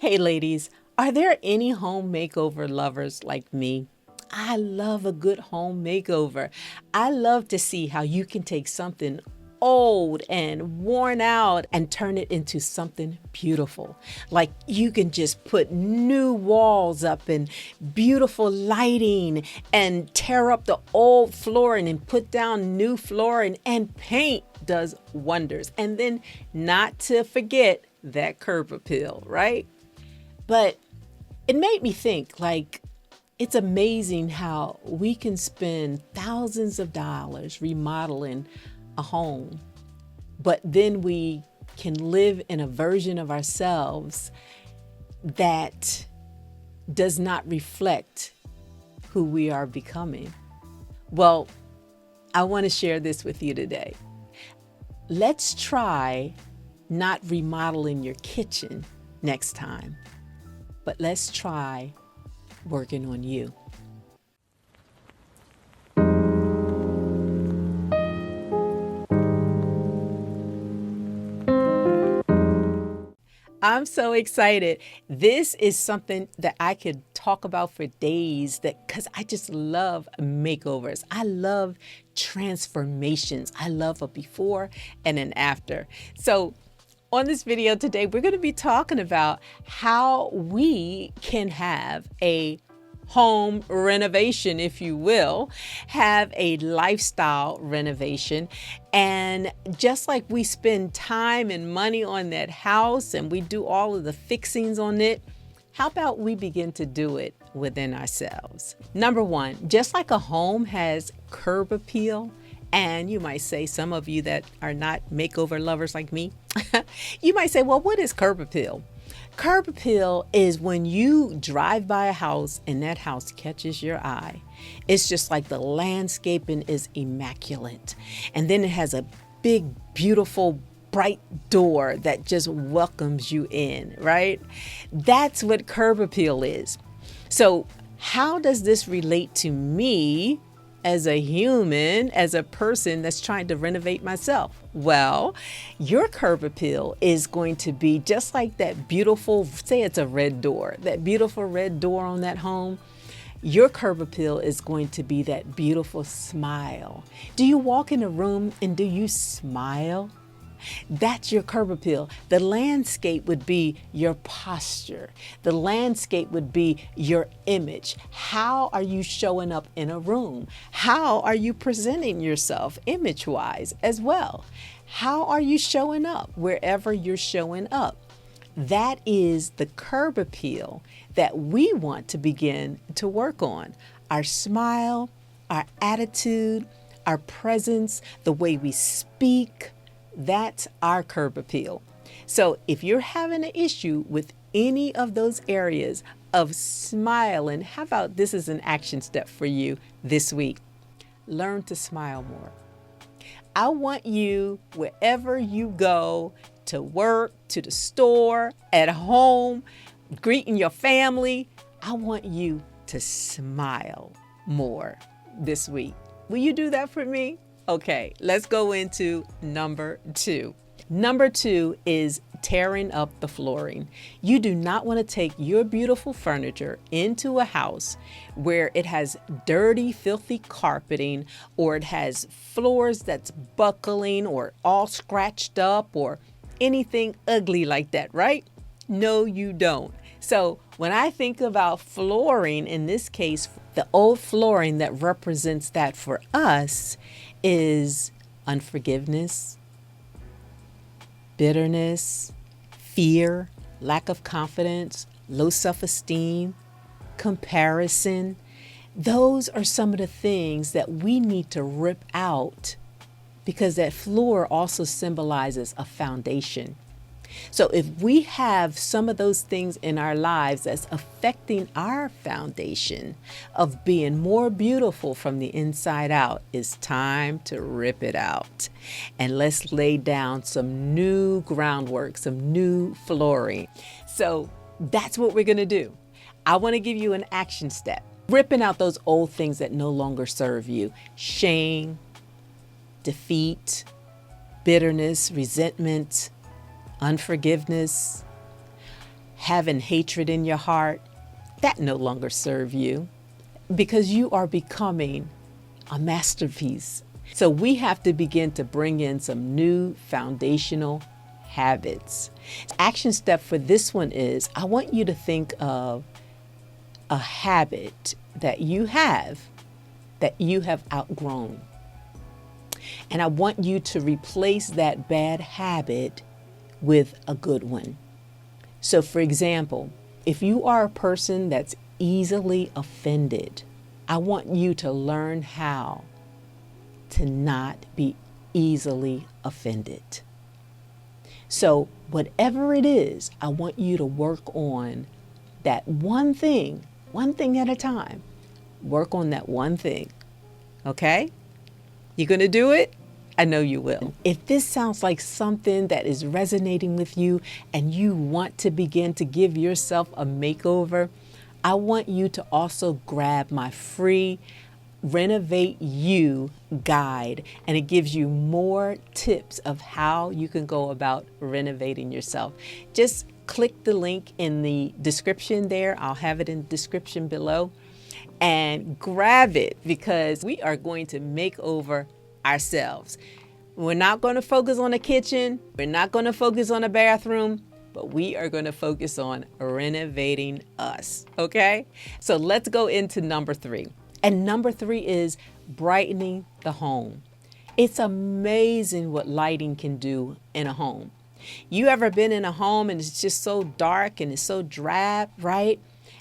Hey ladies, are there any home makeover lovers like me? I love a good home makeover. I love to see how you can take something old and worn out and turn it into something beautiful. Like you can just put new walls up and beautiful lighting and tear up the old flooring and put down new flooring, and paint does wonders. And then not to forget that curb appeal, right? But it made me think, like, it's amazing how we can spend thousands of dollars remodeling a home, but then we can live in a version of ourselves that does not reflect who we are becoming. Well, I want to share this with you today. Let's try not remodeling your kitchen next time, but let's try working on you. I'm so excited. This is something that I could talk about for days, that because I just love makeovers. I love transformations. I love a before and an after. So on this video today, we're going to be talking about how we can have a home renovation, if you will, have a lifestyle renovation. And just like we spend time and money on that house and we do all of the fixings on it, how about we begin to do it within ourselves? Number one, just like a home has curb appeal, and you might say, some of you that are not makeover lovers like me, you might say, well, what is curb appeal? Curb appeal is when you drive by a house and that house catches your eye. It's just like the landscaping is immaculate. And then it has a big, beautiful, bright door that just welcomes you in, right? That's what curb appeal is. So how does this relate to me as a human, as a person that's trying to renovate myself? Well, your curb appeal is going to be just like that beautiful, say it's a red door, that beautiful red door on that home. Your curb appeal is going to be that beautiful smile. Do you walk in a room and do you smile? That's your curb appeal. The landscape would be your posture. The landscape would be your image. How are you showing up in a room? How are you presenting yourself image-wise as well? How are you showing up wherever you're showing up? That is the curb appeal that we want to begin to work on. Our smile, our attitude, our presence, the way we speak. That's our curb appeal. So if you're having an issue with any of those areas of smiling, how about this is an action step for you this week? Learn to smile more. I want you, wherever you go, to work, to the store, at home, greeting your family, I want you to smile more this week. Will you do that for me? Okay, let's go into number two. Number two is tearing up the flooring. You do not want to take your beautiful furniture into a house where it has dirty, filthy carpeting, or it has floors that's buckling or all scratched up or anything ugly like that, right? No, you don't. So when I think about flooring, in this case, the old flooring that represents that for us is unforgiveness, bitterness, fear, lack of confidence, low self-esteem, comparison. Those are some of the things that we need to rip out, because that floor also symbolizes a foundation. So if we have some of those things in our lives that's affecting our foundation of being more beautiful from the inside out, it's time to rip it out. And let's lay down some new groundwork, some new flooring. So that's what we're going to do. I want to give you an action step. Ripping out those old things that no longer serve you. Shame, defeat, bitterness, resentment, unforgiveness. having hatred in your heart, that no longer serve you because you are becoming a masterpiece. So we have to begin to bring in some new foundational habits. Action step for this one is I want you to think of a habit that you have outgrown. And I want you to replace that bad habit with a good one. So for example, if you are a person that's easily offended, I want you to learn how to not be easily offended. So whatever it is, I want you to work on that one thing at a time. Work on that one thing. Okay? You going to do it? I know you will. If this sounds like something that is resonating with you and you want to begin to give yourself a makeover, I want you to also grab my free Renovate You guide, and it gives you more tips of how you can go about renovating yourself. Just click the link in the description there. I'll have it in the description below, and grab it because we are going to make over ourselves. We're not going to focus on the kitchen. We're not going to focus on the bathroom, but we are going to focus on renovating us. Okay? So let's go into number 3. And number 3 is brightening the home. It's amazing what lighting can do in a home. You ever been in a home and it's just so dark and it's so drab, right?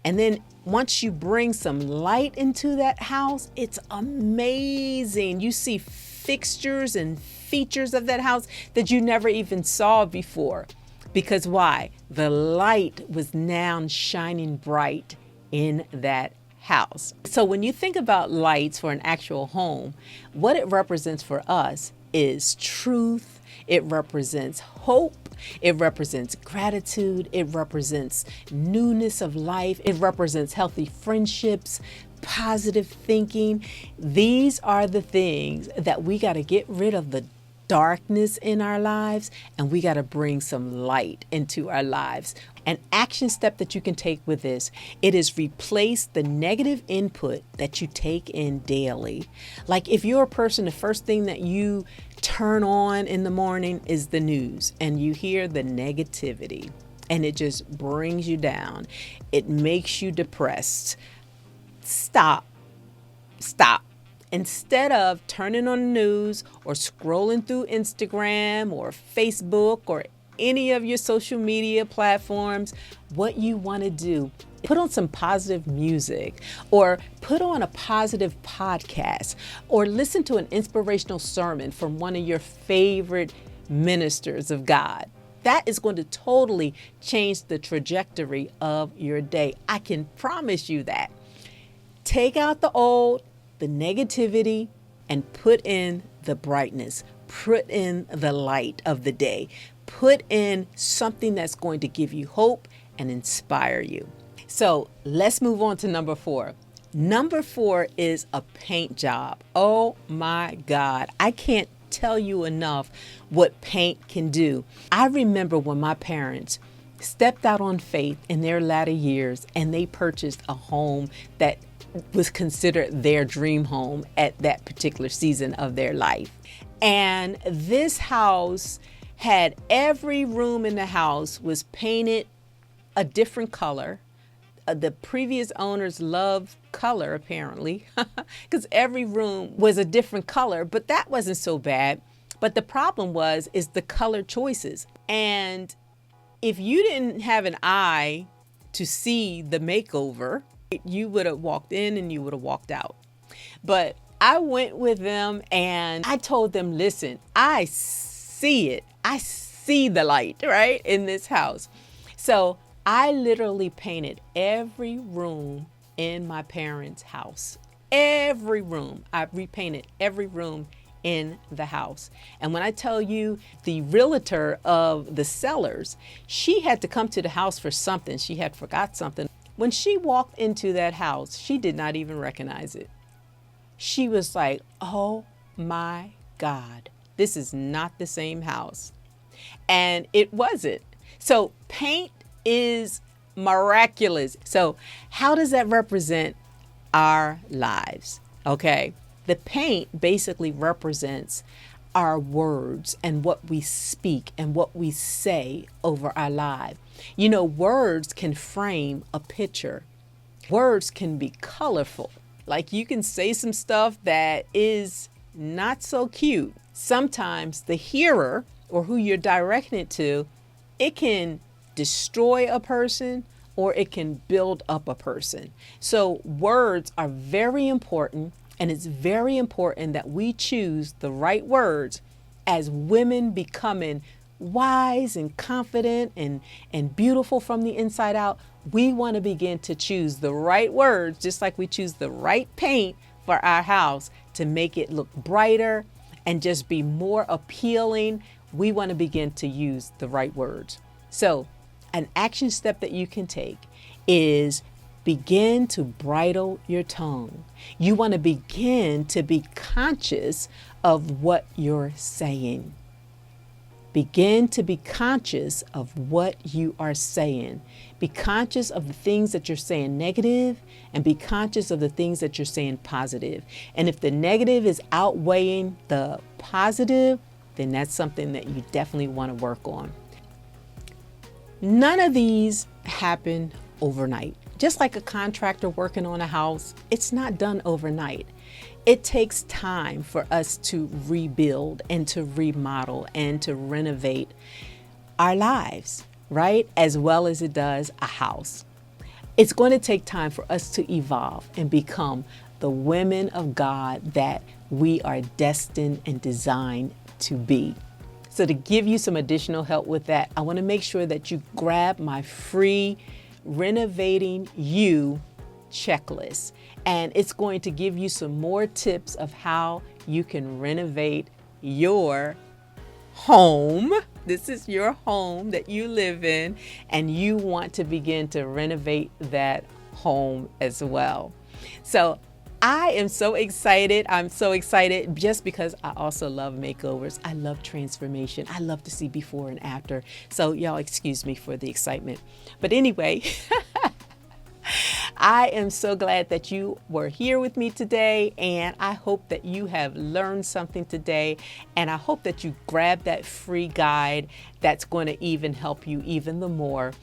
And then once you bring some light into that house, it's amazing. You see fixtures and features of that house that you never even saw before. Because why? The light was now shining bright in that house. So when you think about lights for an actual home, what it represents for us is truth. It represents hope. It represents gratitude. It represents newness of life. It represents healthy friendships, positive thinking. These are the things that we got to get rid of the darkness in our lives, and we got to bring some light into our lives. An action step that you can take with this, it is replace the negative input that you take in daily. Like if you're a person, the first thing that you turn on in the morning is the news, and you hear the negativity, and it just brings you down. It makes you depressed. Stop. Instead of turning on the news or scrolling through Instagram or Facebook or any of your social media platforms, what you want to do, put on some positive music or put on a positive podcast or listen to an inspirational sermon from one of your favorite ministers of God. That is going to totally change the trajectory of your day. I can promise you that. Take out the old, the negativity, and put in the brightness. Put in the light of the day. Put in something that's going to give you hope and inspire you. So let's move on to number 4. Number 4 is a paint job. Oh my God. I can't tell you enough what paint can do. I remember when my parents stepped out on faith in their latter years and they purchased a home that was considered their dream home at that particular season of their life. And this house had every room in the house was painted a different color. The previous owners loved color, apparently, because every room was a different color, but that wasn't so bad. But the problem is the color choices. And if you didn't have an eye to see the makeover, you would have walked in and you would have walked out. But I went with them and I told them, listen, I see it. I see the light, right, in this house. So I literally painted every room in my parents' house. Every room. I repainted every room in the house. And when I tell you, the realtor of the sellers, she had to come to the house for something. She had forgot something. When she walked into that house, she did not even recognize it. She was like, oh my God, this is not the same house. And it wasn't. So paint is miraculous. So how does that represent our lives? Okay. The paint basically represents our words and what we speak and what we say over our life. You know, words can frame a picture. Words can be colorful. Like you can say some stuff that is not so cute. Sometimes the hearer or who you're directing it to, it can destroy a person or it can build up a person. So words are very important, and it's very important that we choose the right words as women becoming wise and confident and beautiful from the inside out. We want to begin to choose the right words, just like we choose the right paint for our house to make it look brighter and just be more appealing. We want to begin to use the right words. So an action step that you can take is begin to bridle your tongue. You want to begin to be conscious of what you're saying. Begin to be conscious of what you are saying. Be conscious of the things that you're saying negative and be conscious of the things that you're saying positive. And if the negative is outweighing the positive, then that's something that you definitely want to work on. None of these happen overnight. Just like a contractor working on a house, it's not done overnight. It takes time for us to rebuild and to remodel and to renovate our lives, right? As well as it does a house. It's going to take time for us to evolve and become the women of God that we are destined and designed to be. So to give you some additional help with that, I want to make sure that you grab my free Renovating You checklist. And it's going to give you some more tips of how you can renovate your home. This is your home that you live in, and you want to begin to renovate that home as well. So I am so excited. I'm so excited just because I also love makeovers. I love transformation. I love to see before and after. So y'all excuse me for the excitement. But anyway, I am so glad that you were here with me today, and I hope that you have learned something today, and I hope that you grab that free guide that's going to even help you even the more.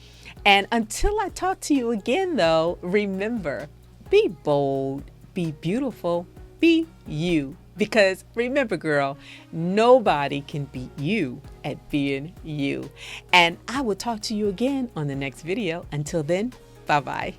And until I talk to you again, though, remember, be bold, be beautiful, be you. Because remember, girl, nobody can beat you at being you. And I will talk to you again on the next video. Until then, bye-bye.